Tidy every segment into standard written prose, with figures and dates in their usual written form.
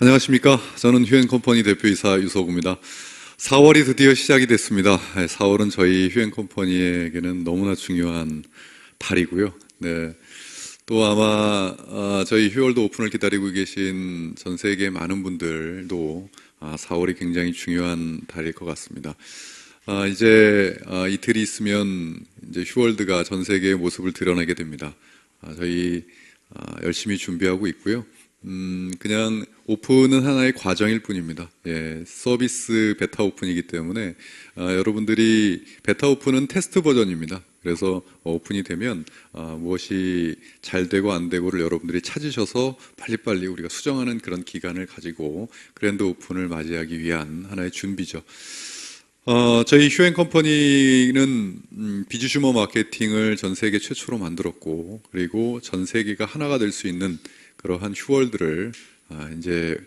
안녕하십니까. 저는 휴앤컴퍼니 대표이사 유석우입니다. 4월이 드디어 시작이 됐습니다. 4월은 저희 휴앤컴퍼니에게는 너무나 중요한 달이고요. 네. 또 아마 저희 휴월드 오픈을 기다리고 계신 전 세계 많은 분들도 4월이 굉장히 중요한 달일 것 같습니다. 이제 이틀이 있으면 이제 휴월드가 전 세계의 모습을 드러내게 됩니다. 저희 열심히 준비하고 있고요. 그냥 오픈은 하나의 과정일 뿐입니다. 서비스 베타 오픈이기 때문에 여러분들이 베타 오픈은 테스트 버전입니다. 그래서 오픈이 되면 무엇이 잘 되고 안 되고를 여러분들이 찾으셔서 빨리빨리 우리가 수정하는 그런 기간을 가지고 그랜드 오픈을 맞이하기 위한 하나의 준비죠. 저희 휴앤컴퍼니는 비즈슈머 마케팅을 전 세계 최초로 만들었고, 그리고 전 세계가 하나가 될 수 있는 그러한 휴월드를 이제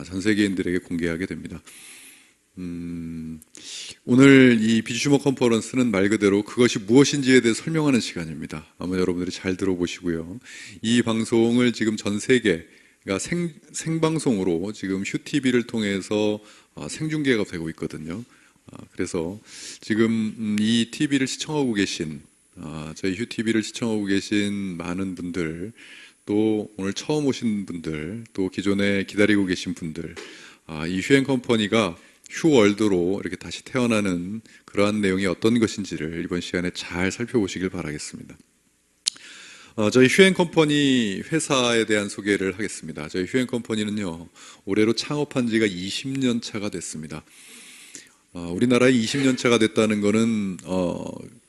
전 세계인들에게 공개하게 됩니다. 오늘 이 비즈슈머 컨퍼런스는 말 그대로 그것이 무엇인지에 대해 설명하는 시간입니다. 아마 여러분들이 잘 들어보시고요. 이 방송을 지금 전 세계가 생방송으로 지금 휴TV를 통해서 생중계가 되고 있거든요. 그래서 지금 이 TV를 시청하고 계신 저희 휴TV를 시청하고 계신 많은 분들, 또 오늘 처음 오신 분들, 또 기존에 기다리고 계신 분들, 이 휴앤컴퍼니가 휴월드로 이렇게 다시 태어나는 그러한 내용이 어떤 것인지를 이번 시간에 잘 살펴보시길 바라겠습니다. 저희 휴앤컴퍼니 회사에 대한 소개를 하겠습니다. 저희 휴앤컴퍼니는요, 올해로 창업한 지가 20년 차가 됐습니다. 우리나라에 20년 차가 됐다는 것은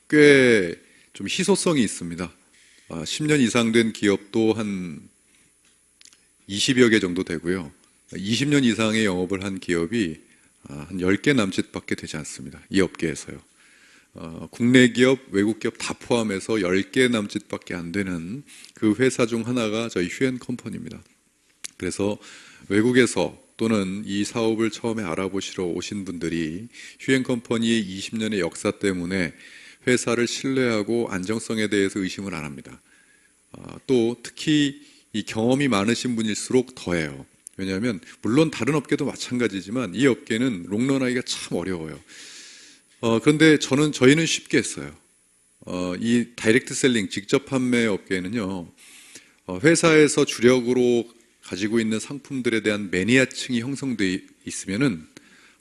꽤 좀 희소성이 있습니다. 10년 이상 된 기업도 한 20여 개 정도 되고요. 20년 이상의 영업을 한 기업이 한 10개 남짓밖에 되지 않습니다. 이 업계에서요. 국내 기업, 외국 기업 다 포함해서 10개 남짓밖에 안 되는 그 회사 중 하나가 저희 휴앤컴퍼니입니다. 그래서 외국에서 또는 이 사업을 처음에 알아보시러 오신 분들이 휴앤컴퍼니의 20년의 역사 때문에 회사를 신뢰하고 안정성에 대해서 의심을 안 합니다. 또 특히 이 경험이 많으신 분일수록 더해요. 왜냐하면 물론 다른 업계도 마찬가지지만 이 업계는 롱런하기가 참 어려워요. 그런데 저희는 쉽게 했어요. 이 다이렉트 셀링, 직접 판매 업계는요, 회사에서 주력으로 가지고 있는 상품들에 대한 매니아층이 형성되어 있으면은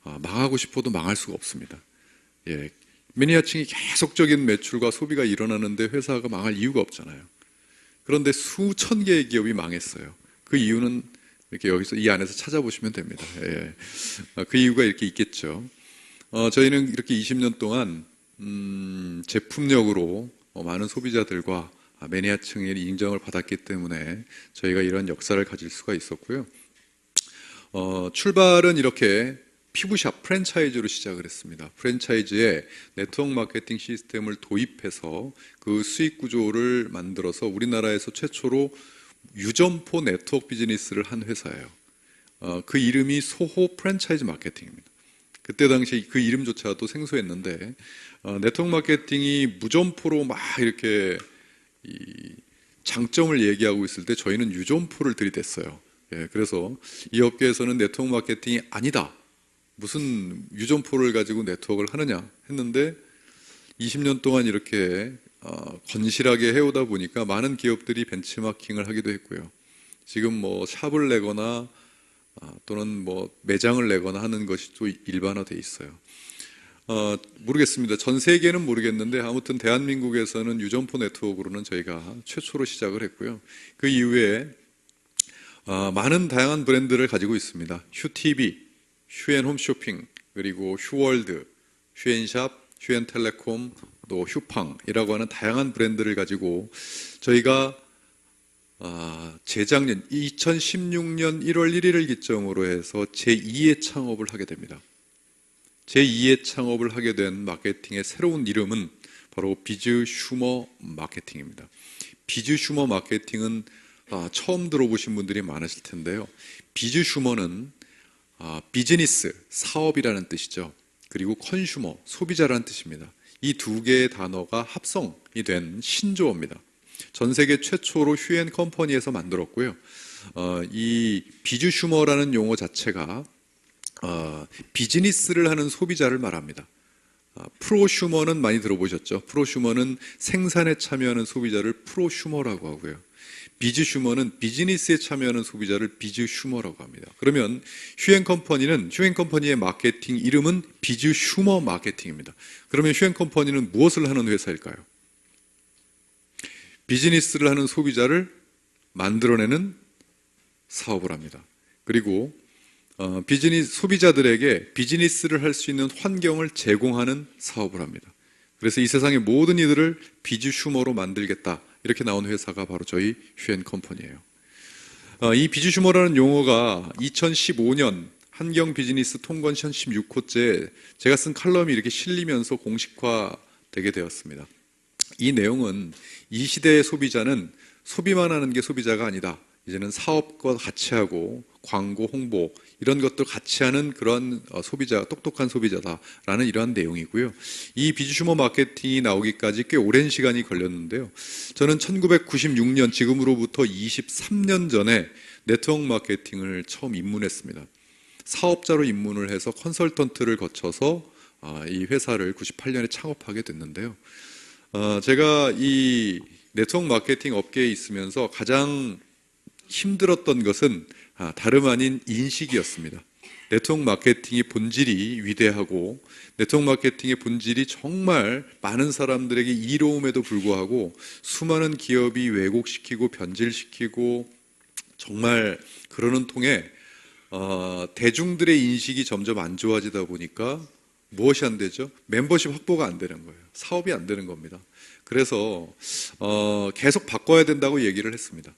망하고 싶어도 망할 수가 없습니다. 매니아층이 계속적인 매출과 소비가 일어나는데 회사가 망할 이유가 없잖아요. 그런데 수천 개의 기업이 망했어요. 그 이유는 이렇게 여기서 이 안에서 찾아보시면 됩니다. 그 이유가 이렇게 있겠죠. 저희는 이렇게 20년 동안 제품력으로 많은 소비자들과 매니아층의 인정을 받았기 때문에 저희가 이런 역사를 가질 수가 있었고요. 출발은 이렇게 피부샵 프랜차이즈로 시작을 했습니다. 프랜차이즈에 네트워크 마케팅 시스템을 도입해서 그 수익 구조를 만들어서 우리나라에서 최초로 유점포 네트워크 비즈니스를 한 회사예요. 그 이름이 소호 프랜차이즈 마케팅입니다. 그때 당시 그 이름조차도 생소했는데 네트워크 마케팅이 무점포로 막 이렇게 이 장점을 얘기하고 있을 때 저희는 유점포를 들이댔어요. 그래서 이 업계에서는 네트워크 마케팅이 아니다, 무슨 유점포를 가지고 네트워크를 하느냐 했는데 20년 동안 이렇게 건실하게 해오다 보니까 많은 기업들이 벤치마킹을 하기도 했고요. 지금 뭐 샵을 내거나 또는 뭐 매장을 내거나 하는 것이 또 일반화돼 있어요. 모르겠습니다. 전 세계는 모르겠는데 아무튼 대한민국에서는 유점포 네트워크로는 저희가 최초로 시작을 했고요. 그 이후에 많은 다양한 브랜드를 가지고 있습니다. 휴TV, 휴앤홈쇼핑, 그리고 휴월드, 휴앤샵, 휴앤텔레콤, 또 휴팡이라고 하는 다양한 브랜드를 가지고 저희가 재작년 2016년 1월 1일을 기점으로 해서 제2의 창업을 하게 됩니다. 제2의 창업을 하게 된 마케팅의 새로운 이름은 바로 비즈슈머 마케팅입니다. 비즈슈머 마케팅은 처음 들어보신 분들이 많으실 텐데요. 비즈슈머는 비즈니스, 사업이라는 뜻이죠. 그리고 컨슈머, 소비자라는 뜻입니다. 이 두 개의 단어가 합성이 된 신조어입니다. 전 세계 최초로 휴앤컴퍼니에서 만들었고요. 이 비주 슈머라는 용어 자체가 비즈니스를 하는 소비자를 말합니다. 프로슈머는 많이 들어보셨죠? 프로슈머는 생산에 참여하는 소비자를 프로슈머라고 하고요. 비즈슈머는 비즈니스에 참여하는 소비자를 비즈슈머라고 합니다. 그러면 휴앤컴퍼니의 마케팅 이름은 비즈슈머 마케팅입니다. 그러면 휴앤컴퍼니는 무엇을 하는 회사일까요? 비즈니스를 하는 소비자를 만들어내는 사업을 합니다. 그리고 소비자들에게 비즈니스를 할 수 있는 환경을 제공하는 사업을 합니다. 그래서 이 세상의 모든 이들을 비즈슈머로 만들겠다, 이렇게 나온 회사가 바로 저희 휴앤컴퍼니예요. 이 비즈슈머라는 용어가 2015년 한경 비즈니스 통건션 16호째 제가 쓴 칼럼이 이렇게 실리면서 공식화되게 되었습니다. 이 내용은 이 시대의 소비자는 소비만 하는 게 소비자가 아니다. 이제는 사업과 같이 하고 광고, 홍보 이런 것들 같이 하는 그런 똑똑한 소비자다라는 이러한 내용이고요. 이 비즈슈머 마케팅이 나오기까지 꽤 오랜 시간이 걸렸는데요. 저는 1996년, 지금으로부터 23년 전에 네트워크 마케팅을 처음 입문했습니다. 사업자로 입문을 해서 컨설턴트를 거쳐서 이 회사를 98년에 창업하게 됐는데요. 제가 이 네트워크 마케팅 업계에 있으면서 가장 힘들었던 것은 다름 아닌 인식이었습니다. 네트워크 마케팅의 본질이 위대하고 네트워크 마케팅의 본질이 정말 많은 사람들에게 이로움에도 불구하고 수많은 기업이 왜곡시키고 변질시키고 정말 그러는 통에 대중들의 인식이 점점 안 좋아지다 보니까 무엇이 안 되죠? 멤버십 확보가 안 되는 거예요. 사업이 안 되는 겁니다. 그래서 계속 바꿔야 된다고 얘기를 했습니다.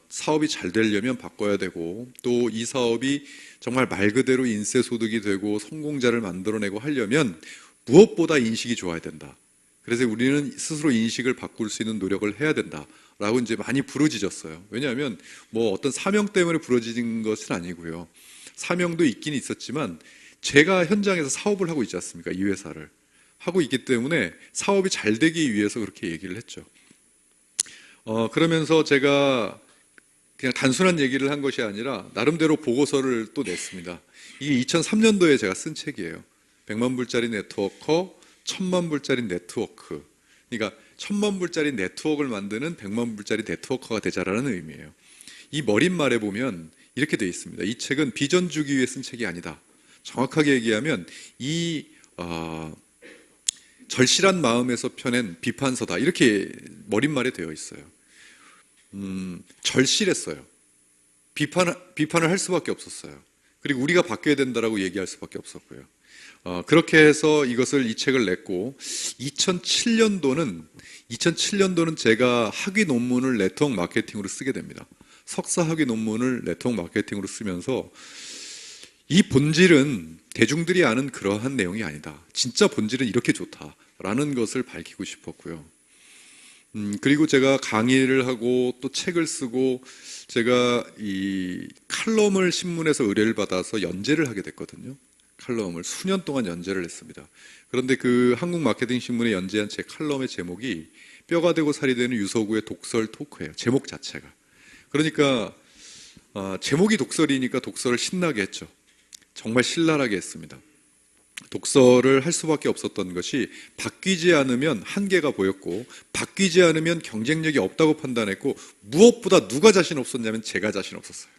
사업이 잘 되려면 바꿔야 되고 또 이 사업이 정말 말 그대로 인쇄소득이 되고 성공자를 만들어내고 하려면 무엇보다 인식이 좋아야 된다. 그래서 우리는 스스로 인식을 바꿀 수 있는 노력을 해야 된다라고 이제 많이 부르짖었어요. 왜냐하면 뭐 어떤 사명 때문에 부르짖은 것은 아니고요. 사명도 있긴 있었지만 제가 현장에서 사업을 하고 있지 않습니까? 이 회사를 하고 있기 때문에 사업이 잘 되기 위해서 그렇게 얘기를 했죠. 그러면서 제가 그냥 단순한 얘기를 한 것이 아니라 나름대로 보고서를 또 냈습니다. 이게 2003년도에 제가 쓴 책이에요. 100만 불짜리 네트워커, 1000만 불짜리 네트워크. 그러니까 1000만 불짜리 네트워크를 만드는 100만 불짜리 네트워커가 되자라는 의미예요. 이 머릿말에 보면 이렇게 되어 있습니다. 이 책은 비전 주기 위해 쓴 책이 아니다. 정확하게 얘기하면 이 절실한 마음에서 펴낸 비판서다. 이렇게 머릿말에 되어 있어요. 절실했어요. 비판을 할 수밖에 없었어요. 그리고 우리가 바뀌어야 된다라고 얘기할 수밖에 없었고요. 그렇게 해서 이 책을 냈고 2007년도는 제가 학위 논문을 네트워크 마케팅으로 쓰게 됩니다. 석사 학위 논문을 네트워크 마케팅으로 쓰면서 이 본질은 대중들이 아는 그러한 내용이 아니다. 진짜 본질은 이렇게 좋다라는 것을 밝히고 싶었고요. 그리고 제가 강의를 하고 또 책을 쓰고 제가 이 칼럼을 신문에서 의뢰를 받아서 연재를 하게 됐거든요. 칼럼을 수년 동안 연재를 했습니다. 그런데 그 한국 마케팅 신문에 연재한 제 칼럼의 제목이 뼈가 되고 살이 되는 유서구의 독설 토크예요. 제목 자체가. 그러니까 제목이 독설이니까 독설을 신나게 했죠. 정말 신랄하게 했습니다. 독설을 할 수밖에 없었던 것이 바뀌지 않으면 한계가 보였고 바뀌지 않으면 경쟁력이 없다고 판단했고 무엇보다 누가 자신 없었냐면 제가 자신 없었어요.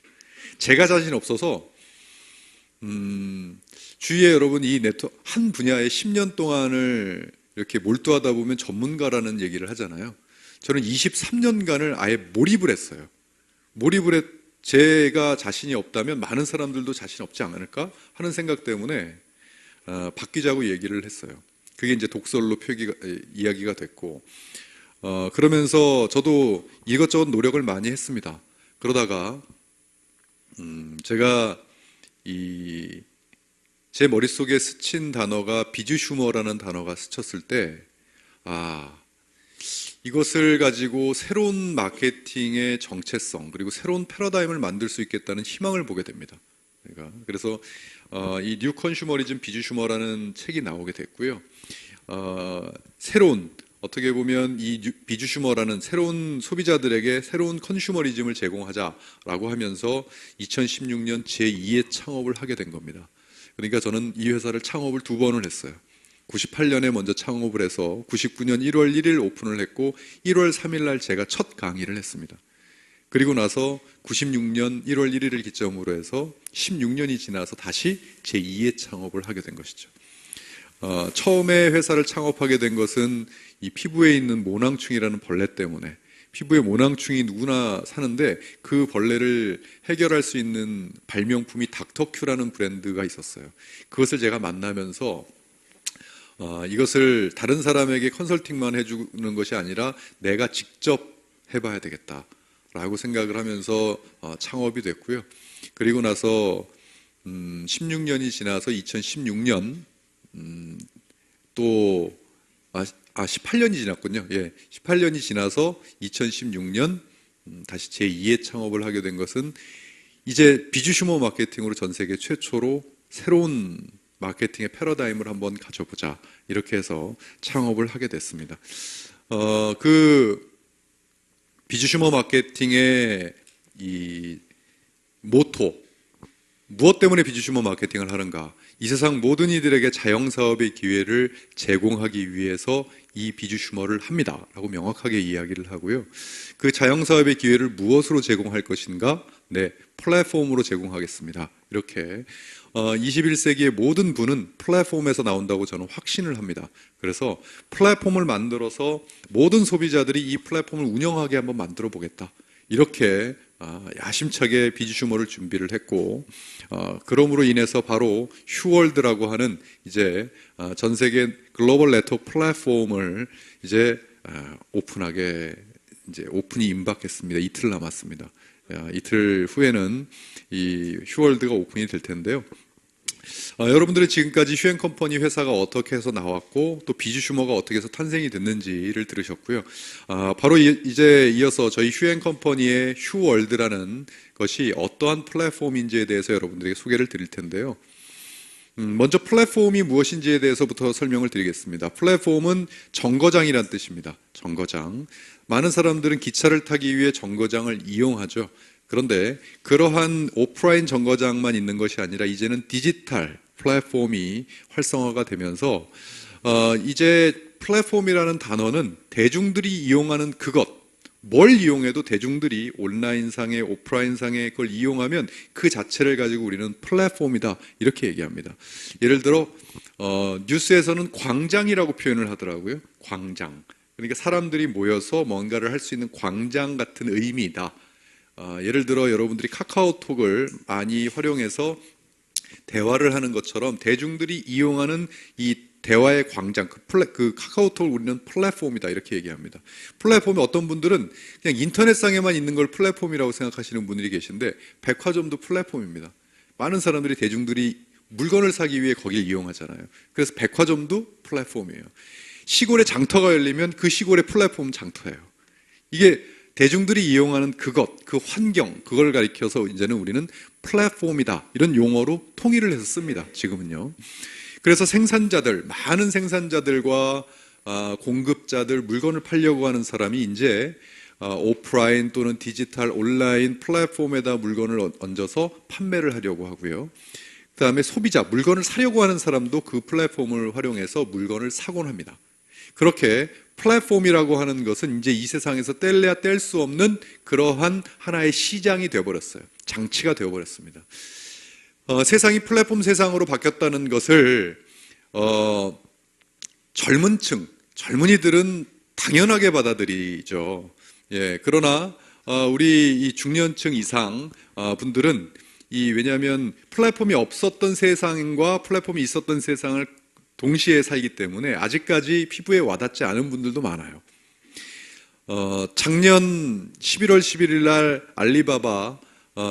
제가 자신 없어서 주위에 여러분 이 네트워크 한 분야에 10년 동안을 이렇게 몰두하다 보면 전문가라는 얘기를 하잖아요. 저는 23년간을 아예 몰입을 했어요. 제가 자신이 없다면 많은 사람들도 자신 없지 않을까 하는 생각 때문에 바뀌자고 얘기를 했어요. 그게 이제 독설로 이야기가 됐고 그러면서 저도 이것저것 노력을 많이 했습니다. 그러다가 제가 제 머릿속에 스친 단어가 비즈슈머라는 단어가 스쳤을 때 이것을 가지고 새로운 마케팅의 정체성 그리고 새로운 패러다임을 만들 수 있겠다는 희망을 보게 됩니다. 그래서 이 뉴 컨슈머리즘 비즈슈머라는 책이 나오게 됐고요. 새로운 어떻게 보면 이 비주슈머라는 새로운 소비자들에게 새로운 컨슈머리즘을 제공하자라고 하면서 2016년 제2의 창업을 하게 된 겁니다. 그러니까 저는 이 회사를 창업을 2번을 했어요. 98년에 먼저 창업을 해서 99년 1월 1일 오픈을 했고 1월 3일 날 제가 첫 강의를 했습니다. 그리고 나서 96년 1월 1일을 기점으로 해서 16년이 지나서 다시 제2의 창업을 하게 된 것이죠. 처음에 회사를 창업하게 된 것은 이 피부에 있는 모낭충이라는 벌레 때문에, 피부에 모낭충이 누구나 사는데 그 벌레를 해결할 수 있는 발명품이 닥터큐라는 브랜드가 있었어요. 그것을 제가 만나면서 이것을 다른 사람에게 컨설팅만 해주는 것이 아니라 내가 직접 해봐야 되겠다라고 생각을 하면서 창업이 됐고요. 그리고 나서 16년이 지나서 2016년 또 18년이 지났군요. 예, 18년이 지나서 2016년 다시 제2의 창업을 하게 된 것은 이제 비주슈머 마케팅으로 전 세계 최초로 새로운 마케팅의 패러다임을 한번 가져보자, 이렇게 해서 창업을 하게 됐습니다. 그 비주슈머 마케팅의 이 모토, 무엇 때문에 비주슈머 마케팅을 하는가? 이 세상 모든 이들에게 자영사업의 기회를 제공하기 위해서 이 비주슈머를 합니다 라고 명확하게 이야기를 하고요. 그 자영사업의 기회를 무엇으로 제공할 것인가? 네, 플랫폼으로 제공하겠습니다. 이렇게 21세기의 모든 부는 플랫폼에서 나온다고 저는 확신을 합니다. 그래서 플랫폼을 만들어서 모든 소비자들이 이 플랫폼을 운영하게 한번 만들어 보겠다, 이렇게 야심차게 비주슈머를 준비를 했고, 그럼으로 인해서 바로 휴월드라고 하는 이제 전 세계 글로벌 네트워크 플랫폼을 이제 오픈이 임박했습니다. 이틀 남았습니다. 이틀 후에는 이 휴월드가 오픈이 될 텐데요. 여러분들은 지금까지 휴앤컴퍼니 회사가 어떻게 해서 나왔고 또 비주슈머가 어떻게 해서 탄생이 됐는지를 들으셨고요. 바로 이제 이어서 저희 휴앤컴퍼니의 휴월드라는 것이 어떠한 플랫폼인지에 대해서 여러분들에게 소개를 드릴 텐데요. 먼저 플랫폼이 무엇인지에 대해서부터 설명을 드리겠습니다. 플랫폼은 정거장이란 뜻입니다. 정거장. 많은 사람들은 기차를 타기 위해 정거장을 이용하죠. 그런데 그러한 오프라인 정거장만 있는 것이 아니라 이제는 디지털 플랫폼이 활성화가 되면서 이제 플랫폼이라는 단어는 대중들이 이용하는 그것, 뭘 이용해도 대중들이 온라인상에 오프라인상에 그걸 이용하면 그 자체를 가지고 우리는 플랫폼이다, 이렇게 얘기합니다. 예를 들어 뉴스에서는 광장이라고 표현을 하더라고요. 광장. 그러니까 사람들이 모여서 뭔가를 할 수 있는 광장 같은 의미이다. 예를 들어 여러분들이 카카오톡을 많이 활용해서 대화를 하는 것처럼 대중들이 이용하는 이 대화의 광장, 그 카카오톡을 우리는 플랫폼이다, 이렇게 얘기합니다. 플랫폼이 어떤 분들은 그냥 인터넷상에만 있는 걸 플랫폼이라고 생각하시는 분들이 계신데 백화점도 플랫폼입니다. 많은 사람들이 대중들이 물건을 사기 위해 거길 이용하잖아요. 그래서 백화점도 플랫폼이에요. 시골에 장터가 열리면 그 시골의 플랫폼은 장터예요. 이게 대중들이 이용하는 그것, 그 환경, 그걸 가리켜서 이제는 우리는 플랫폼이다, 이런 용어로 통일을 해서 씁니다, 지금은요. 그래서 생산자들, 많은 생산자들과 공급자들, 물건을 팔려고 하는 사람이 이제 오프라인 또는 디지털 온라인 플랫폼에다 물건을 얹어서 판매를 하려고 하고요. 그 다음에 소비자, 물건을 사려고 하는 사람도 그 플랫폼을 활용해서 물건을 사곤 합니다. 그렇게 플랫폼이라고 하는 것은 이제 이 세상에서 뗄래야 뗄 수 없는 그러한 하나의 시장이 되어버렸어요. 장치가 되어버렸습니다. 세상이 플랫폼 세상으로 바뀌었다는 것을 젊은 층, 젊은이들은 당연하게 받아들이죠. 예, 그러나 우리 이 중년층 이상 분들은 왜냐하면 플랫폼이 없었던 세상과 플랫폼이 있었던 세상을 동시에 살기 때문에 아직까지 피부에 와닿지 않은 분들도 많아요. 작년 11월 11일 날 알리바바,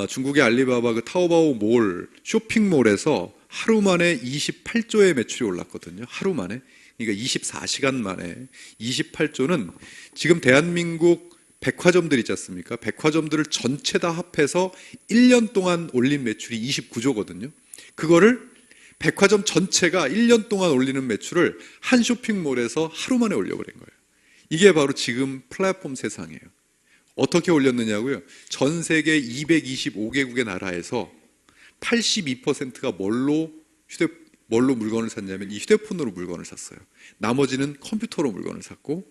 중국의 알리바바 그 타오바오 몰, 쇼핑몰에서 하루 만에 28조의 매출이 올랐거든요. 하루 만에. 그러니까 24시간 만에 28조는 지금 대한민국 백화점들 있지 않습니까? 백화점들을 전체 다 합해서 1년 동안 올린 매출이 29조거든요. 그거를 백화점 전체가 1년 동안 올리는 매출을 한 쇼핑몰에서 하루 만에 올려버린 거예요. 이게 바로 지금 플랫폼 세상이에요. 어떻게 올렸느냐고요? 전 세계 225개국의 나라에서 82%가 뭘로 물건을 샀냐면 이 휴대폰으로 물건을 샀어요. 나머지는 컴퓨터로 물건을 샀고,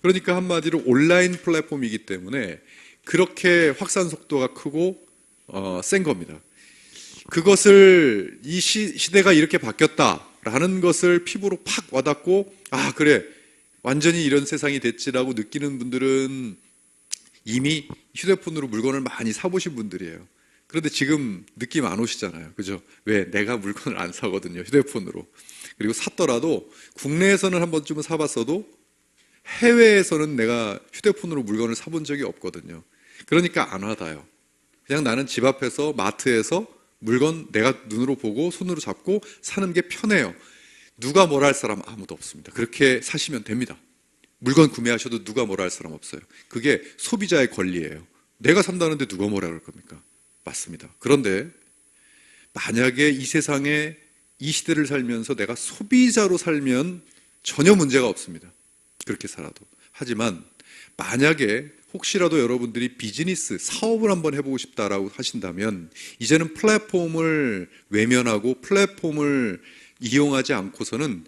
그러니까 한마디로 온라인 플랫폼이기 때문에 그렇게 확산 속도가 크고 센 겁니다. 그것을 이 시대가 이렇게 바뀌었다라는 것을 피부로 팍 와닿고, 아 그래 완전히 이런 세상이 됐지라고 느끼는 분들은 이미 휴대폰으로 물건을 많이 사보신 분들이에요. 그런데 지금 느낌 안 오시잖아요. 그죠? 왜? 내가 물건을 안 사거든요. 휴대폰으로. 그리고 샀더라도 국내에서는 한 번쯤은 사봤어도 해외에서는 내가 휴대폰으로 물건을 사본 적이 없거든요. 그러니까 안 와닿아요. 그냥 나는 집 앞에서 마트에서 물건 내가 눈으로 보고 손으로 잡고 사는 게 편해요. 누가 뭐라 할 사람 아무도 없습니다. 그렇게 사시면 됩니다. 물건 구매하셔도 누가 뭐라 할 사람 없어요. 그게 소비자의 권리예요. 내가 산다는데 누가 뭐라 그럴 겁니까? 맞습니다. 그런데 만약에 이 세상에 이 시대를 살면서 내가 소비자로 살면 전혀 문제가 없습니다. 그렇게 살아도. 하지만 만약에 혹시라도 여러분들이 비즈니스, 사업을 한번 해보고 싶다라고 하신다면 이제는 플랫폼을 외면하고 플랫폼을 이용하지 않고서는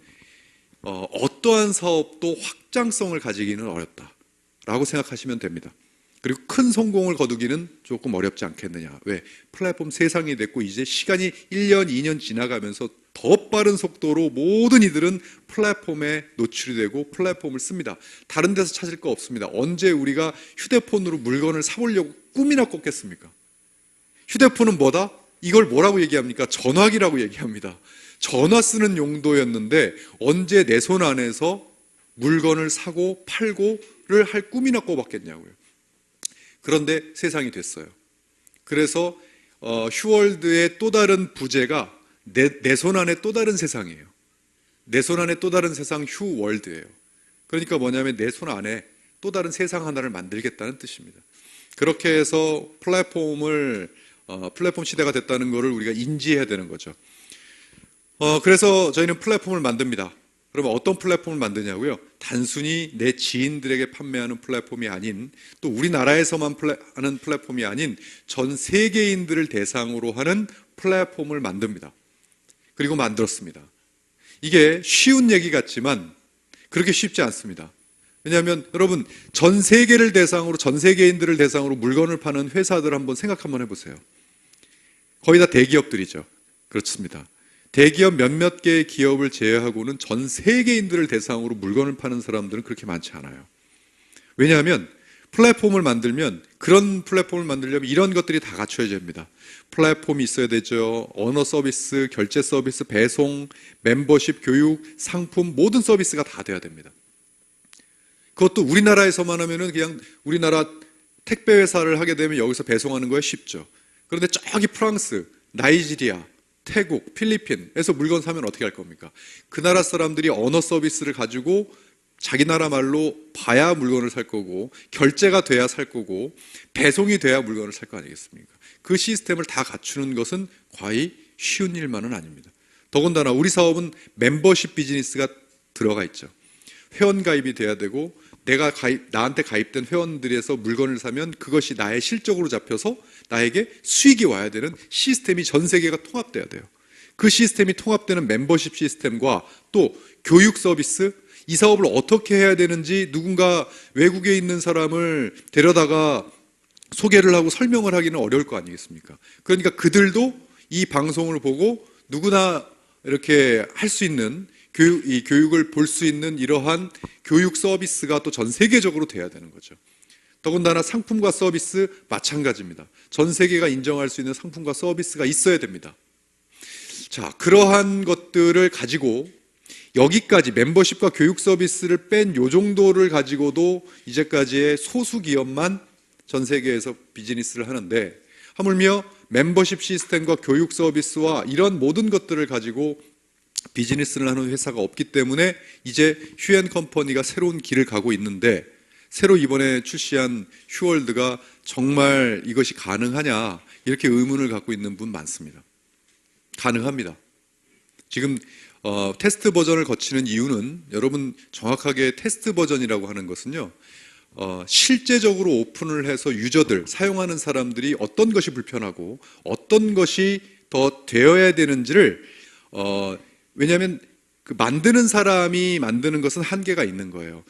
어떠한 사업도 확장성을 가지기는 어렵다라고 생각하시면 됩니다. 그리고 큰 성공을 거두기는 조금 어렵지 않겠느냐. 왜? 플랫폼 세상이 됐고 이제 시간이 1년, 2년 지나가면서 더 빠른 속도로 모든 이들은 플랫폼에 노출이 되고 플랫폼을 씁니다. 다른 데서 찾을 거 없습니다. 언제 우리가 휴대폰으로 물건을 사보려고 꿈이나 꿨겠습니까? 휴대폰은 뭐다? 이걸 뭐라고 얘기합니까? 전화기라고 얘기합니다. 전화 쓰는 용도였는데 언제 내 손 안에서 물건을 사고 팔고를 할 꿈이나 꿔봤겠냐고요. 그런데 세상이 됐어요. 그래서 휴월드의 또 다른 부제가 내 손 안에 또 다른 세상이에요. 내 손 안에 또 다른 세상 휴월드예요. 그러니까 뭐냐면 내 손 안에 또 다른 세상 하나를 만들겠다는 뜻입니다. 그렇게 해서 플랫폼 시대가 됐다는 것을 우리가 인지해야 되는 거죠. 그래서 저희는 플랫폼을 만듭니다. 그러면 어떤 플랫폼을 만드냐고요? 단순히 내 지인들에게 판매하는 플랫폼이 아닌, 또 우리나라에서만 하는 플랫폼이 아닌 전 세계인들을 대상으로 하는 플랫폼을 만듭니다. 그리고 만들었습니다. 이게 쉬운 얘기 같지만 그렇게 쉽지 않습니다. 왜냐하면 여러분 전 세계를 대상으로, 전 세계인들을 대상으로 물건을 파는 회사들 한번 생각 한번 해보세요. 거의 다 대기업들이죠. 그렇습니다. 대기업 몇몇 개의 기업을 제외하고는 전 세계인들을 대상으로 물건을 파는 사람들은 그렇게 많지 않아요. 왜냐하면 플랫폼을 만들면, 그런 플랫폼을 만들려면 이런 것들이 다 갖춰야 됩니다. 플랫폼이 있어야 되죠. 언어 서비스, 결제 서비스, 배송, 멤버십, 교육, 상품, 모든 서비스가 다 돼야 됩니다. 그것도 우리나라에서만 하면은 그냥 우리나라 택배 회사를 하게 되면 여기서 배송하는 거에 쉽죠. 그런데 저기 프랑스, 나이지리아, 태국, 필리핀에서 물건 사면 어떻게 할 겁니까? 그 나라 사람들이 언어 서비스를 가지고 자기 나라 말로 봐야 물건을 살 거고, 결제가 돼야 살 거고, 배송이 돼야 물건을 살 거 아니겠습니까? 그 시스템을 다 갖추는 것은 과히 쉬운 일만은 아닙니다. 더군다나 우리 사업은 멤버십 비즈니스가 들어가 있죠. 회원 가입이 돼야 되고, 나한테 가입된 회원들에서 물건을 사면 그것이 나의 실적으로 잡혀서 나에게 수익이 와야 되는 시스템이 전 세계가 통합돼야 돼요. 그 시스템이 통합되는 멤버십 시스템과 또 교육 서비스, 이 사업을 어떻게 해야 되는지 누군가 외국에 있는 사람을 데려다가 소개를 하고 설명을 하기는 어려울 거 아니겠습니까? 그러니까 그들도 이 방송을 보고 누구나 이렇게 할 수 있는 이 교육을 볼 수 있는 이러한 교육 서비스가 또 전 세계적으로 돼야 되는 거죠. 더군다나 상품과 서비스 마찬가지입니다. 전 세계가 인정할 수 있는 상품과 서비스가 있어야 됩니다. 자, 그러한 것들을 가지고 여기까지 멤버십과 교육 서비스를 뺀 요 정도를 가지고도 이제까지의 소수 기업만 전 세계에서 비즈니스를 하는데, 하물며 멤버십 시스템과 교육 서비스와 이런 모든 것들을 가지고 비즈니스를 하는 회사가 없기 때문에 이제 휴앤컴퍼니가 새로운 길을 가고 있는데, 새로 이번에 출시한 휴월드가 정말 이것이 가능하냐 이렇게 의문을 갖고 있는 분 많습니다. 가능합니다. 지금 테스트 버전을 거치는 이유는 여러분 정확하게 테스트 버전이라고 하는 것은요. 실제적으로 오픈을 해서 유저들, 사용하는 사람들이 어떤 것이 불편하고 어떤 것이 더 되어야 되는지를 왜냐하면 그 만드는 사람이 만드는 것은 한계가 있는 거예요.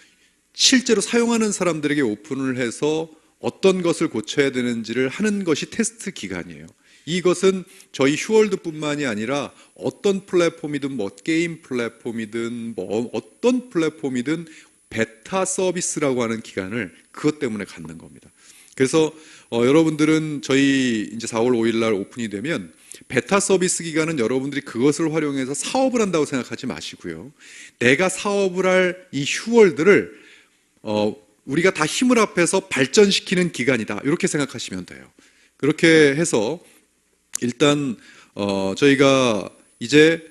실제로 사용하는 사람들에게 오픈을 해서 어떤 것을 고쳐야 되는지를 하는 것이 테스트 기간이에요. 이것은 저희 휴월드뿐만이 아니라 어떤 플랫폼이든 뭐 게임 플랫폼이든 뭐 어떤 플랫폼이든 베타 서비스라고 하는 기간을 그것 때문에 갖는 겁니다. 그래서 여러분들은 저희 이제 4월 5일 날 오픈이 되면 베타 서비스 기간은 여러분들이 그것을 활용해서 사업을 한다고 생각하지 마시고요. 내가 사업을 할 이 휴월드를 우리가 다 힘을 합해서 발전시키는 기간이다. 이렇게 생각하시면 돼요. 그렇게 해서 일단 저희가 이제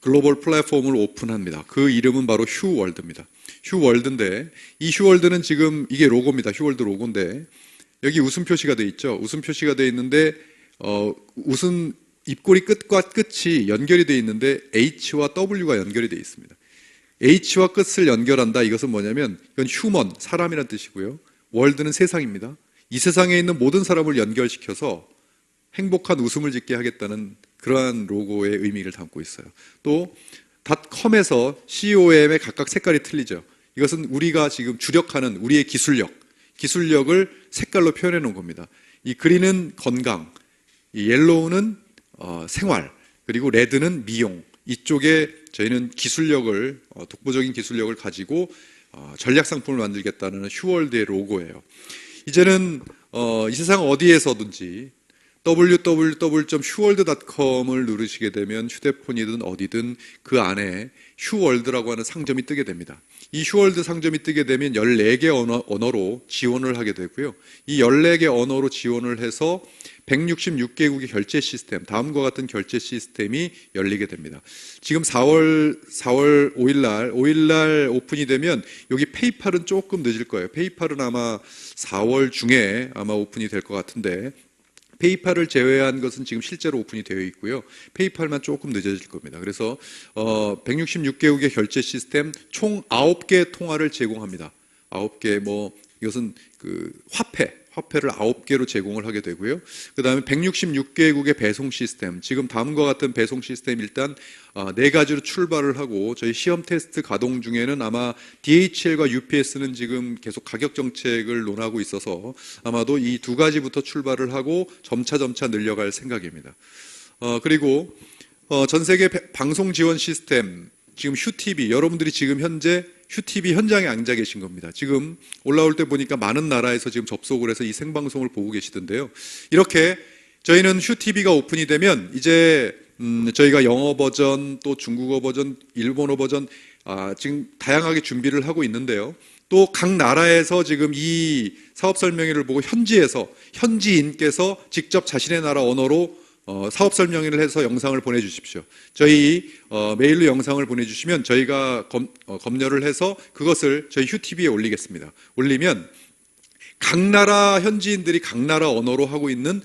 글로벌 플랫폼을 오픈합니다. 그 이름은 바로 휴월드입니다. 휴월드인데 이 휴월드는 지금 이게 로고입니다. 휴월드 로고인데 여기 웃음 표시가 돼 있죠. 웃음 표시가 돼 있는데 웃음 입꼬리 끝과 끝이 연결이 돼 있는데 H와 W가 연결이 돼 있습니다. H와 끝을 연결한다. 이것은 뭐냐면 이건 휴먼, 사람이란 뜻이고요. 월드는 세상입니다. 이 세상에 있는 모든 사람을 연결시켜서 행복한 웃음을 짓게 하겠다는 그러한 로고의 의미를 담고 있어요. 또 .com에서 COM의 각각 색깔이 틀리죠. 이것은 우리가 지금 주력하는 우리의 기술력을 색깔로 표현해 놓은 겁니다. 이 그린은 건강, 이 옐로우는 생활, 그리고 레드는 미용. 이쪽에 저희는 기술력을 독보적인 기술력을 가지고 전략 상품을 만들겠다는 휴월드의 로고예요. 이제는 이 세상 어디에서든지 www.휴월드.com을 누르시게 되면 휴대폰이든 어디든 그 안에 휴월드라고 하는 상점이 뜨게 됩니다. 이 휴월드 상점이 뜨게 되면 14개 언어로 지원을 하게 되고요. 이 14개 언어로 지원을 해서 166개국의 결제 시스템, 다음과 같은 결제 시스템이 열리게 됩니다. 지금 4월 5일 날 오픈이 되면 여기 페이팔은 조금 늦을 거예요. 페이팔은 아마 4월 중에 아마 오픈이 될 것 같은데 페이팔을 제외한 것은 지금 실제로 오픈이 되어 있고요. 페이팔만 조금 늦어질 겁니다. 그래서 166개국의 결제 시스템 총 9개 통화를 제공합니다. 9개 이것은 그 화폐를 9개로 제공을 하게 되고요. 그 다음에 166개국의 배송 시스템, 지금 다음과 같은 배송 시스템 일단 4가지로 출발을 하고 저희 시험 테스트 가동 중에는 아마 DHL과 UPS는 지금 계속 가격 정책을 논하고 있어서 아마도 이 2가지부터 출발을 하고 점차 늘려갈 생각입니다. 그리고 전 세계 방송 지원 시스템, 지금 휴TV, 여러분들이 지금 현재 휴TV 현장에 앉아 계신 겁니다. 지금 올라올 때 보니까 많은 나라에서 지금 접속을 해서 이 생방송을 보고 계시던데요. 이렇게 저희는 휴TV가 오픈이 되면 이제 저희가 영어 버전, 또 중국어 버전, 일본어 버전 지금 다양하게 준비를 하고 있는데요. 또 각 나라에서 지금 이 사업 설명회를 보고 현지인께서 직접 자신의 나라 언어로 사업 설명회를 해서 영상을 보내주십시오. 저희 메일로 영상을 보내주시면 저희가 검열을 해서 그것을 저희 휴TV에 올리겠습니다. 올리면 각 나라 현지인들이 각 나라 언어로 하고 있는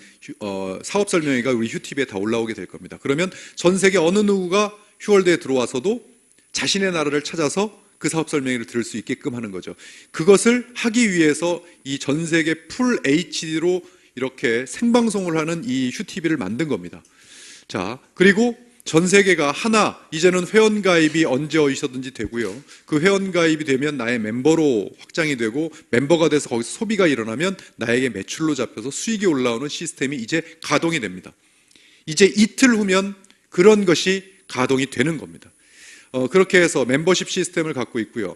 사업 설명회가 우리 휴TV에 다 올라오게 될 겁니다. 그러면 전 세계 어느 누구가 휴월드에 들어와서도 자신의 나라를 찾아서 그 사업 설명회를 들을 수 있게끔 하는 거죠. 그것을 하기 위해서 이 전 세계 풀 HD로 이렇게 생방송을 하는 이 휴TV를 만든 겁니다. 자, 그리고 전 세계가 이제는 회원가입이 언제 어디서든지 되고요. 그 회원가입이 되면 나의 멤버로 확장이 되고 멤버가 돼서 거기서 소비가 일어나면 나에게 매출로 잡혀서 수익이 올라오는 시스템이 이제 가동이 됩니다. 이제 이틀 후면 그런 것이 가동이 되는 겁니다. 그렇게 해서 멤버십 시스템을 갖고 있고요.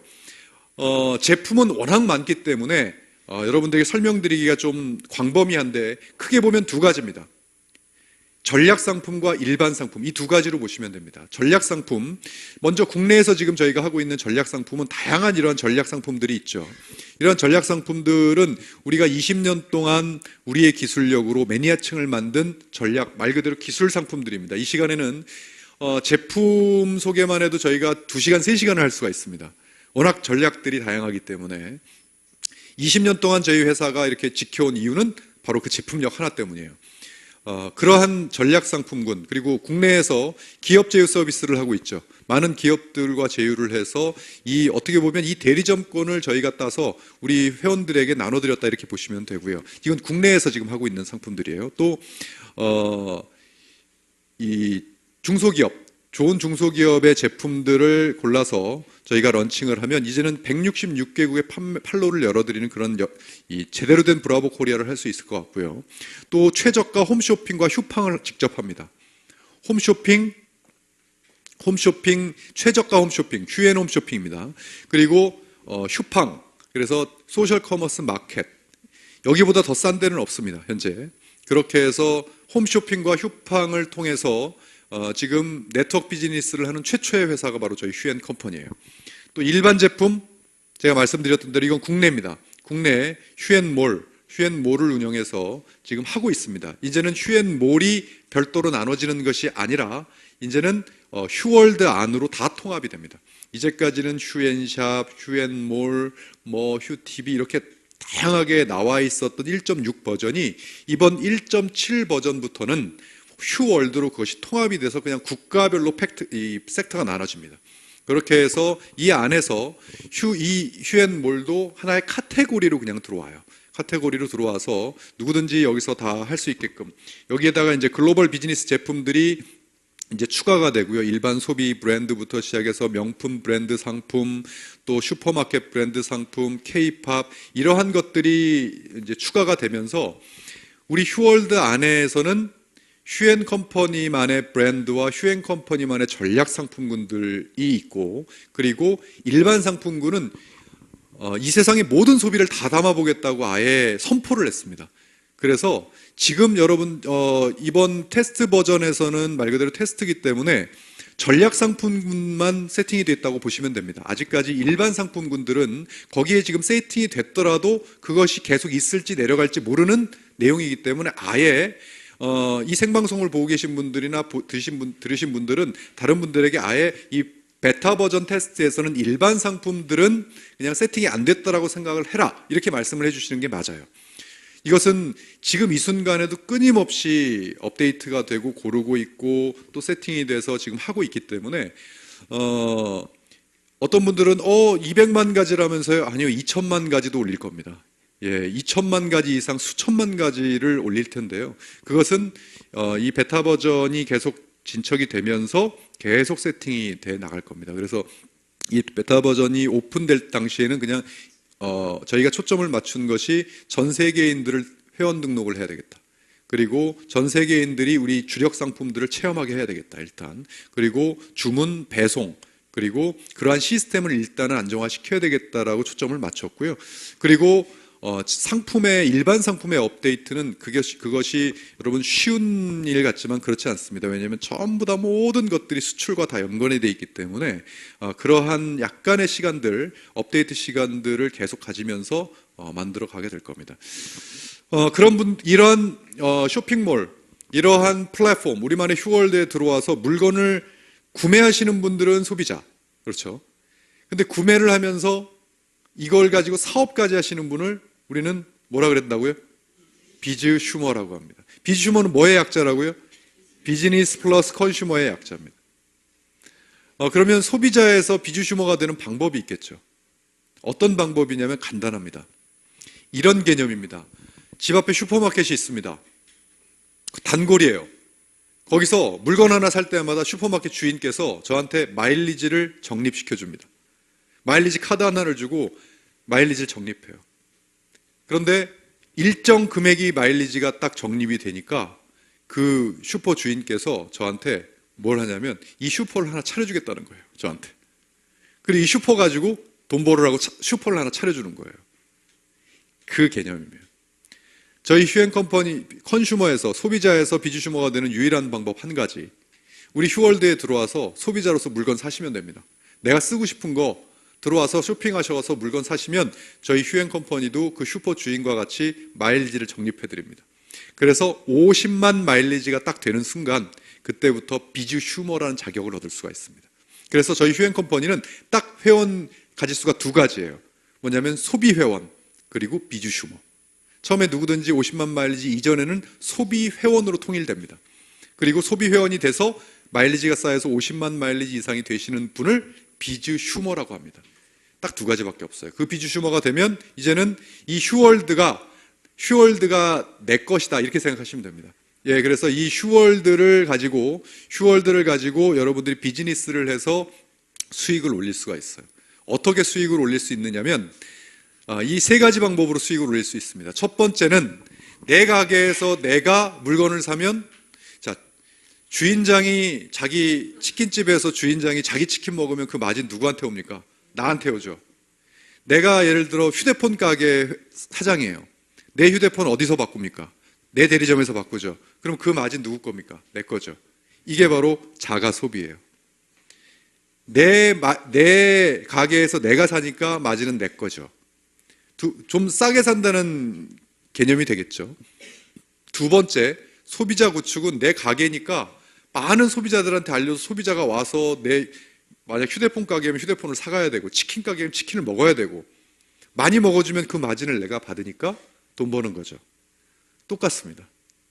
제품은 워낙 많기 때문에 여러분들에게 설명드리기가 좀 광범위한데 크게 보면 2가지입니다. 전략상품과 일반 상품, 이 2가지로 보시면 됩니다. 전략상품, 먼저 국내에서 지금 저희가 하고 있는 전략상품은 다양한 이러한 전략상품들이 있죠. 이런 전략상품들은 우리가 20년 동안 우리의 기술력으로 매니아층을 만든 전략, 말 그대로 기술 상품들입니다. 이 시간에는 제품 소개만 해도 저희가 2시간, 3시간을 할 수가 있습니다. 워낙 전략들이 다양하기 때문에 20년 동안 저희 회사가 이렇게 지켜온 이유는 바로 그 제품력 하나 때문이에요. 그러한 전략 상품군, 그리고 국내에서 기업 제휴 서비스를 하고 있죠. 많은 기업들과 제휴를 해서 어떻게 보면 이 대리점권을 저희가 따서 우리 회원들에게 나눠드렸다 이렇게 보시면 되고요. 이건 국내에서 지금 하고 있는 상품들이에요. 또 이 중소기업, 좋은 중소기업의 제품들을 골라서 저희가 런칭을 하면 이제는 166개국의 판로를 열어드리는 그런 제대로 된 브라보 코리아를 할 수 있을 것 같고요. 또 최저가 홈쇼핑과 휴팡을 직접 합니다. 홈쇼핑, 최저가 홈쇼핑, 휴엔 홈쇼핑입니다. 그리고 휴팡, 그래서 소셜 커머스 마켓, 여기보다 더 싼 데는 없습니다, 현재. 그렇게 해서 홈쇼핑과 휴팡을 통해서 지금 네트워크 비즈니스를 하는 최초의 회사가 바로 저희 휴엔 컴퍼니예요. 또 일반 제품, 제가 말씀드렸던 대로 이건 국내입니다. 국내 휴엔몰을 운영해서 지금 하고 있습니다. 이제는 휴엔몰이 별도로 나눠지는 것이 아니라 이제는 휴월드 안으로 다 통합이 됩니다. 이제까지는 휴엔샵, 휴엔몰, 휴티비 이렇게 다양하게 나와 있었던 1.6 버전이 이번 1.7 버전부터는 휴월드로 그것이 통합이 돼서 그냥 국가별로 섹터가 나눠집니다. 그렇게 해서 이 안에서 휴엔몰도 하나의 카테고리로 그냥 들어와요. 카테고리로 들어와서 누구든지 여기서 다 할 수 있게끔, 여기에다가 이제 글로벌 비즈니스 제품들이 이제 추가가 되고요. 일반 소비 브랜드부터 시작해서 명품 브랜드 상품, 또 슈퍼마켓 브랜드 상품, K-팝 이러한 것들이 이제 추가가 되면서 우리 휴월드 안에서는 휴엔 컴퍼니만의 브랜드와 휴엔 컴퍼니만의 전략 상품군들이 있고, 그리고 일반 상품군은 이 세상의 모든 소비를 다 담아보겠다고 아예 선포를 했습니다. 그래서 지금 여러분 이번 테스트 버전에서는 말 그대로 테스트이기 때문에 전략 상품군만 세팅이 됐다고 보시면 됩니다. 아직까지 일반 상품군들은 거기에 지금 세팅이 됐더라도 그것이 계속 있을지 내려갈지 모르는 내용이기 때문에 아예 이 생방송을 보고 계신 분들이나 들으신 분들은 다른 분들에게 아예 이 베타 버전 테스트에서는 일반 상품들은 그냥 세팅이 안 됐다라고 생각을 해라 이렇게 말씀을 해주시는 게 맞아요. 이것은 지금 이 순간에도 끊임없이 업데이트가 되고 고르고 있고 또 세팅이 돼서 지금 하고 있기 때문에 어떤 분들은 200만 가지라면서요? 아니요, 2천만 가지도 올릴 겁니다. 예, 2천만 가지 이상 수천만 가지를 올릴 텐데요. 그것은 이 베타 버전이 계속 진척이 되면서 계속 세팅이 돼 나갈 겁니다. 그래서 이 베타 버전이 오픈될 당시에는 그냥 저희가 초점을 맞춘 것이 전 세계인들을 회원 등록을 해야 되겠다. 그리고 전 세계인들이 우리 주력 상품들을 체험하게 해야 되겠다, 일단. 그리고 주문, 배송, 그리고 그러한 시스템을 일단은 안정화시켜야 되겠다라고 초점을 맞췄고요. 그리고 일반 상품의 업데이트는 그것이 여러분 쉬운 일 같지만 그렇지 않습니다. 왜냐하면 전부 다 모든 것들이 수출과 다 연관이 되어 있기 때문에 그러한 약간의 시간들, 업데이트 시간들을 계속 가지면서 만들어 가게 될 겁니다. 이러한 쇼핑몰, 이러한 플랫폼, 우리만의 휴월드에 들어와서 물건을 구매하시는 분들은 소비자, 그렇죠? 근데 구매를 하면서 이걸 가지고 사업까지 하시는 분을 우리는 뭐라 그랬다고요? 비즈 슈머라고 합니다. 비즈 슈머는 뭐의 약자라고요? 비즈니스 플러스 컨슈머의 약자입니다. 그러면 소비자에서 비즈 슈머가 되는 방법이 있겠죠. 어떤 방법이냐면 간단합니다. 이런 개념입니다. 집 앞에 슈퍼마켓이 있습니다. 단골이에요. 거기서 물건 하나 살 때마다 슈퍼마켓 주인께서 저한테 마일리지를 적립시켜 줍니다. 마일리지 카드 하나를 주고 마일리지를 적립해요. 그런데 일정 금액이 마일리지가 딱 적립이 되니까 그 슈퍼 주인께서 저한테 뭘 하냐면 이 슈퍼를 하나 차려주겠다는 거예요, 저한테. 그리고 이 슈퍼 가지고 돈 벌으라고 슈퍼를 하나 차려주는 거예요. 그 개념이에요. 저희 휴엔 컴퍼니 컨슈머에서, 소비자에서 비즈슈머가 되는 유일한 방법 한 가지. 우리 휴월드에 들어와서 소비자로서 물건 사시면 됩니다. 내가 쓰고 싶은 거 들어와서 쇼핑하셔서 물건 사시면 저희 휴엔 컴퍼니도 그 슈퍼 주인과 같이 마일리지를 적립해 드립니다. 그래서 50만 마일리지가 딱 되는 순간 그때부터 비즈 슈머라는 자격을 얻을 수가 있습니다. 그래서 저희 휴엔 컴퍼니는 딱 회원 가지수가 두 가지예요. 뭐냐면 소비 회원 그리고 비즈 슈머. 처음에 누구든지 50만 마일리지 이전에는 소비 회원으로 통일됩니다. 그리고 소비 회원이 돼서 마일리지가 쌓여서 50만 마일리지 이상이 되시는 분을 비즈 슈머라고 합니다. 딱 두 가지밖에 없어요. 그 비즈 슈머가 되면 이제는 이 슈월드가 내 것이다 이렇게 생각하시면 됩니다. 예, 그래서 이 슈월드를 가지고 여러분들이 비즈니스를 해서 수익을 올릴 수가 있어요. 어떻게 수익을 올릴 수 있느냐면 이 세 가지 방법으로 수익을 올릴 수 있습니다. 첫 번째는 내 가게에서 내가 물건을 사면 주인장이 자기 치킨집에서 주인장이 자기 치킨 먹으면 그 마진 누구한테 옵니까? 나한테 오죠. 내가 예를 들어 휴대폰 가게 사장이에요. 내 휴대폰 어디서 바꿉니까? 내 대리점에서 바꾸죠. 그럼 그 마진 누구 겁니까? 내 거죠. 이게 바로 자가 소비예요. 내 가게에서 내가 사니까 마진은 내 거죠. 좀 싸게 산다는 개념이 되겠죠. 두 번째, 소비자 구축은 내 가게니까 많은 소비자들한테 알려서 소비자가 와서 만약 휴대폰 가게면 휴대폰을 사가야 되고 치킨 가게면 치킨을 먹어야 되고 많이 먹어주면 그 마진을 내가 받으니까 돈 버는 거죠. 똑같습니다.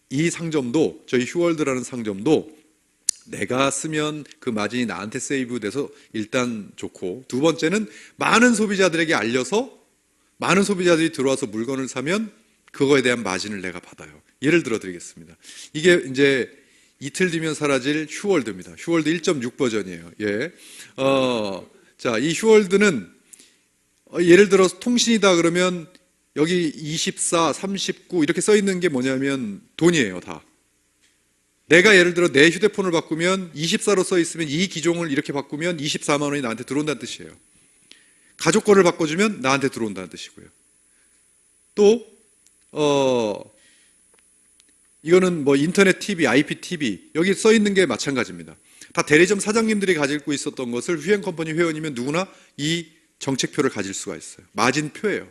이 상점도 저희 휴월드라는 상점도 내가 쓰면 그 마진이 나한테 세이브 돼서 일단 좋고 두 번째는 많은 소비자들에게 알려서 많은 소비자들이 들어와서 물건을 사면 그거에 대한 마진을 내가 받아요. 예를 들어 드리겠습니다. 이게 이제 이틀 뒤면 사라질 휴월드입니다. 휴월드 1.6 버전이에요. 예. 이 휴월드는 예를 들어서 통신이다 그러면 여기 24, 39 이렇게 써 있는 게 뭐냐면 돈이에요, 다. 내가 예를 들어 내 휴대폰을 바꾸면 24로 써 있으면 이 기종을 이렇게 바꾸면 24만 원이 나한테 들어온다는 뜻이에요. 가족 거를 바꿔주면 나한테 들어온다는 뜻이고요. 또 이거는 뭐 인터넷 TV, IPTV 여기 써 있는 게 마찬가지입니다. 다 대리점 사장님들이 가지고 있었던 것을 휴행컴퍼니 회원이면 누구나 이 정책표를 가질 수가 있어요. 마진표예요.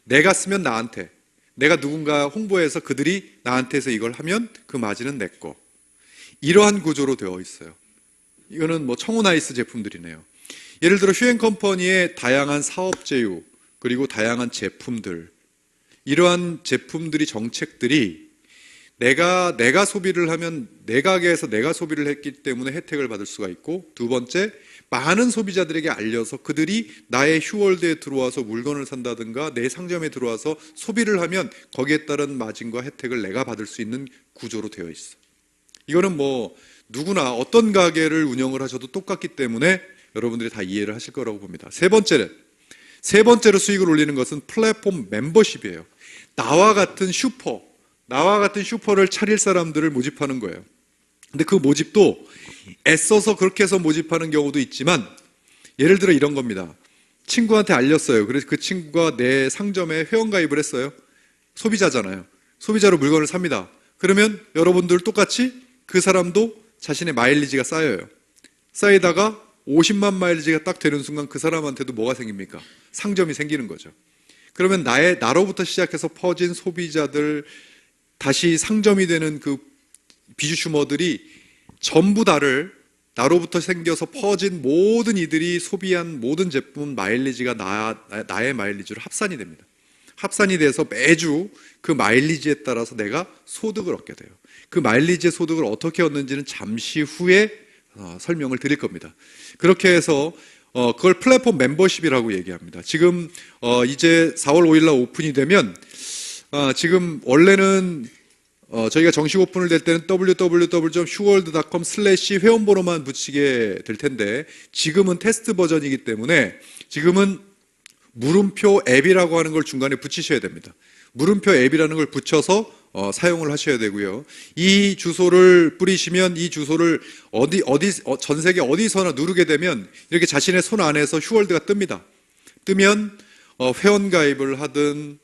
내가 쓰면 나한테, 내가 누군가 홍보해서 그들이 나한테서 이걸 하면 그 마진은 내 거. 이러한 구조로 되어 있어요. 이거는 뭐 청혼아이스 제품들이네요. 예를 들어 휴행컴퍼니의 다양한 사업 제휴 그리고 다양한 제품들, 이러한 제품들이 정책들이 내가 소비를 하면 내 가게에서 내가 소비를 했기 때문에 혜택을 받을 수가 있고, 두 번째, 많은 소비자들에게 알려서 그들이 나의 휴월드에 들어와서 물건을 산다든가 내 상점에 들어와서 소비를 하면 거기에 따른 마진과 혜택을 내가 받을 수 있는 구조로 되어 있어. 이거는 뭐 누구나 어떤 가게를 운영을 하셔도 똑같기 때문에 여러분들이 다 이해를 하실 거라고 봅니다. 세 번째로 수익을 올리는 것은 플랫폼 멤버십이에요. 나와 같은 슈퍼를 차릴 사람들을 모집하는 거예요. 근데 그 모집도 애써서 그렇게 해서 모집하는 경우도 있지만, 예를 들어 이런 겁니다. 친구한테 알렸어요. 그래서 그 친구가 내 상점에 회원가입을 했어요. 소비자잖아요. 소비자로 물건을 삽니다. 그러면 여러분들 똑같이 그 사람도 자신의 마일리지가 쌓여요. 쌓이다가 50만 마일리지가 딱 되는 순간 그 사람한테도 뭐가 생깁니까? 상점이 생기는 거죠. 그러면 나로부터 시작해서 퍼진 소비자들, 다시 상점이 되는 그 비주슈머들이 전부 나로부터 생겨서 퍼진 모든 이들이 소비한 모든 제품 마일리지가 나의 마일리지로 합산이 됩니다. 합산이 돼서 매주 그 마일리지에 따라서 내가 소득을 얻게 돼요. 그 마일리지의 소득을 어떻게 얻는지는 잠시 후에 설명을 드릴 겁니다. 그렇게 해서 그걸 플랫폼 멤버십이라고 얘기합니다. 지금 이제 4월 5일 날 오픈이 되면, 지금 원래는 저희가 정식 오픈을 될 때는 www.휴월드.com/회원번호만 붙이게 될 텐데, 지금은 테스트 버전이기 때문에 지금은 물음표 앱이라고 하는 걸 중간에 붙이셔야 됩니다. 물음표 앱이라는 걸 붙여서 사용을 하셔야 되고요. 이 주소를 뿌리시면 이 주소를 전 세계 어디서나 누르게 되면 이렇게 자신의 손 안에서 휴월드가 뜹니다. 뜨면 회원 가입을 하든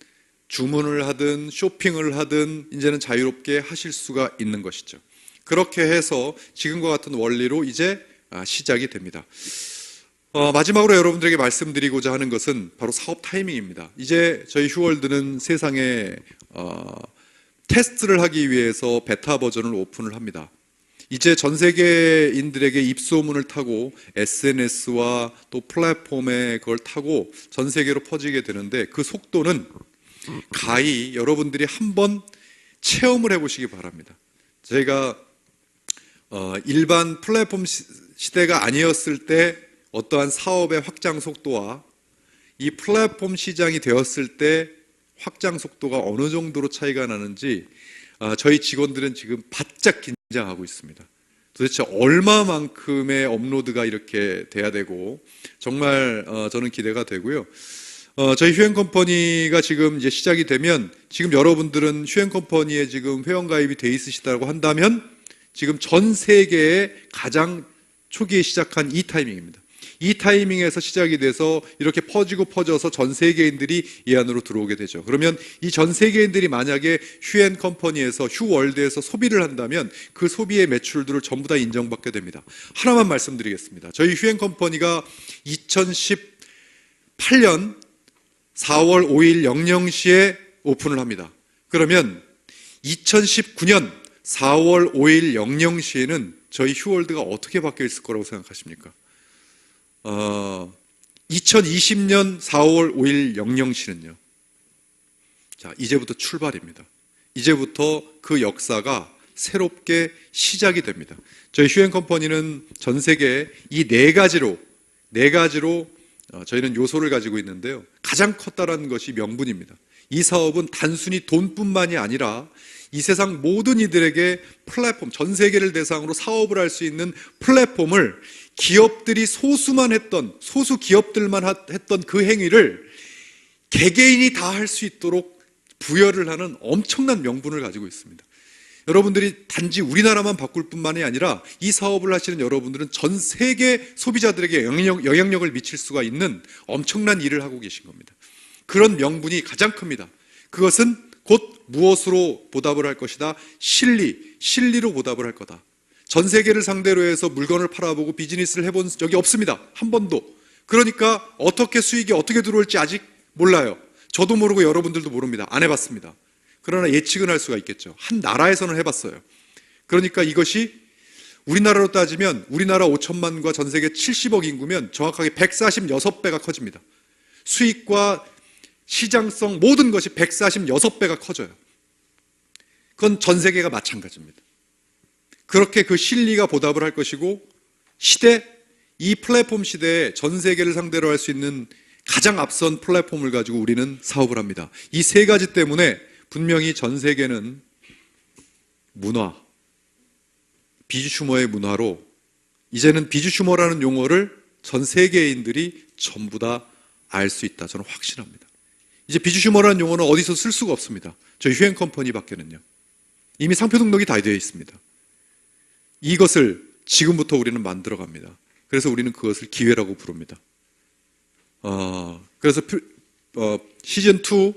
주문을 하든 쇼핑을 하든 이제는 자유롭게 하실 수가 있는 것이죠. 그렇게 해서 지금과 같은 원리로 이제 시작이 됩니다. 마지막으로 여러분들에게 말씀드리고자 하는 것은 바로 사업 타이밍입니다. 이제 저희 휴월드는 세상에 테스트를 하기 위해서 베타 버전을 오픈을 합니다. 이제 전 세계인들에게 입소문을 타고 SNS와 또 플랫폼에 그걸 타고 전 세계로 퍼지게 되는데, 그 속도는 가히 여러분들이 한번 체험을 해보시기 바랍니다. 저희가 일반 플랫폼 시대가 아니었을 때 어떠한 사업의 확장 속도와 이 플랫폼 시장이 되었을 때 확장 속도가 어느 정도로 차이가 나는지 저희 직원들은 지금 바짝 긴장하고 있습니다. 도대체 얼마만큼의 업로드가 이렇게 돼야 되고 정말 저는 기대가 되고요. 저희 휴앤컴퍼니가 지금 이제 시작이 되면 지금 여러분들은 휴앤컴퍼니에 지금 회원가입이 돼 있으시다고 한다면 지금 전 세계에 가장 초기에 시작한 이 타이밍입니다. 이 타이밍에서 시작이 돼서 이렇게 퍼져서 전 세계인들이 이 안으로 들어오게 되죠. 그러면 이 전 세계인들이 만약에 휴앤컴퍼니에서 휴월드에서 소비를 한다면 그 소비의 매출들을 전부 다 인정받게 됩니다. 하나만 말씀드리겠습니다. 저희 휴앤컴퍼니가 2018년 4월 5일 00시에 오픈을 합니다. 그러면 2019년 4월 5일 00시에는 저희 휴월드가 어떻게 바뀌어 있을 거라고 생각하십니까? 2020년 4월 5일 00시는요. 자, 이제부터 출발입니다. 이제부터 그 역사가 새롭게 시작이 됩니다. 저희 휴앤컴퍼니는 전 세계에 이 네 가지로 저희는 요소를 가지고 있는데요. 가장 컸다라는 것이 명분입니다. 이 사업은 단순히 돈뿐만이 아니라 이 세상 모든 이들에게 플랫폼, 전 세계를 대상으로 사업을 할 수 있는 플랫폼을 기업들이 소수 기업들만 했던 그 행위를 개개인이 다 할 수 있도록 부여를 하는 엄청난 명분을 가지고 있습니다. 여러분들이 단지 우리나라만 바꿀 뿐만이 아니라 이 사업을 하시는 여러분들은 전 세계 소비자들에게 영향력을 미칠 수가 있는 엄청난 일을 하고 계신 겁니다. 그런 명분이 가장 큽니다. 그것은 곧 무엇으로 보답을 할 것이다? 실리로 보답을 할 거다. 전 세계를 상대로 해서 물건을 팔아보고 비즈니스를 해본 적이 없습니다. 한 번도. 그러니까 수익이 어떻게 들어올지 아직 몰라요. 저도 모르고 여러분들도 모릅니다. 안 해봤습니다. 그러나 예측은 할 수가 있겠죠. 한 나라에서는 해봤어요. 그러니까 이것이 우리나라로 따지면 우리나라 5천만과 전 세계 70억 인구면 정확하게 146배가 커집니다. 수익과 시장성 모든 것이 146배가 커져요. 그건 전 세계가 마찬가지입니다. 그렇게 그 실리가 보답을 할 것이고 이 플랫폼 시대에 전 세계를 상대로 할 수 있는 가장 앞선 플랫폼을 가지고 우리는 사업을 합니다. 이 세 가지 때문에 분명히 전 세계는 비주슈머의 문화로 이제는 비주슈머라는 용어를 전 세계인들이 전부 다 알 수 있다. 저는 확신합니다. 이제 비주슈머라는 용어는 어디서 쓸 수가 없습니다. 저희 휴앤컴퍼니밖에는요. 이미 상표 등록이 다 되어 있습니다. 이것을 지금부터 우리는 만들어갑니다. 그래서 우리는 그것을 기회라고 부릅니다. 그래서 시즌2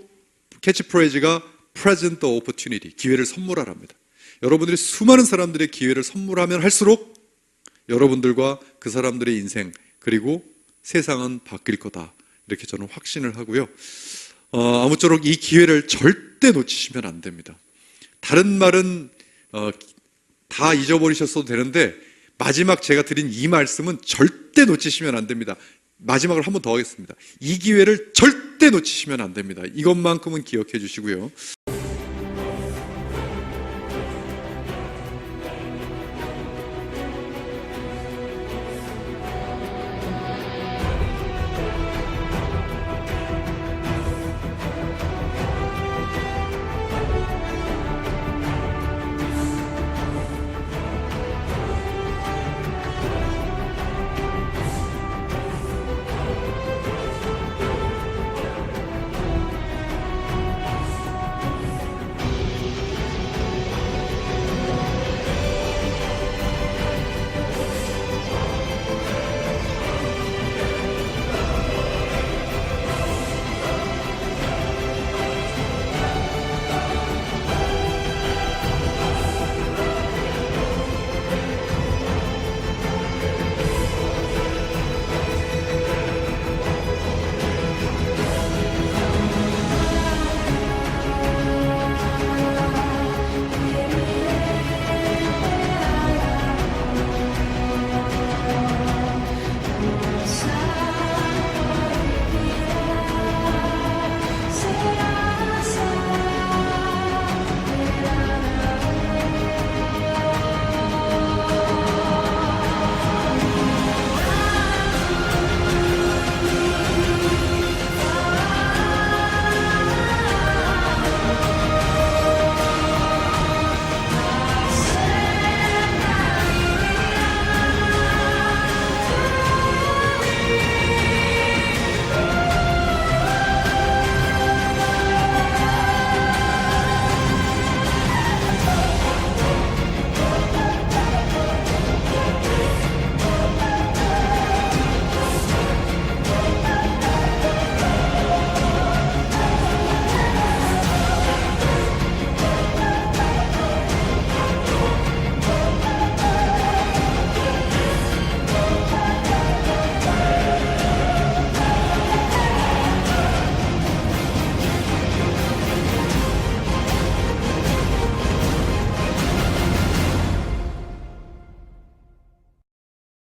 캐치프레이즈가 Present the Opportunity, 기회를 선물하랍니다. 여러분들이 수많은 사람들의 기회를 선물하면 할수록 여러분들과 그 사람들의 인생 그리고 세상은 바뀔 거다. 이렇게 저는 확신을 하고요. 아무쪼록 이 기회를 절대 놓치시면 안 됩니다. 다른 말은 다 잊어버리셨어도 되는데 마지막 제가 드린 이 말씀은 절대 놓치시면 안 됩니다. 마지막으로 한 번 더 하겠습니다. 이 기회를 절대 놓치시면 안 됩니다. 이것만큼은 기억해 주시고요.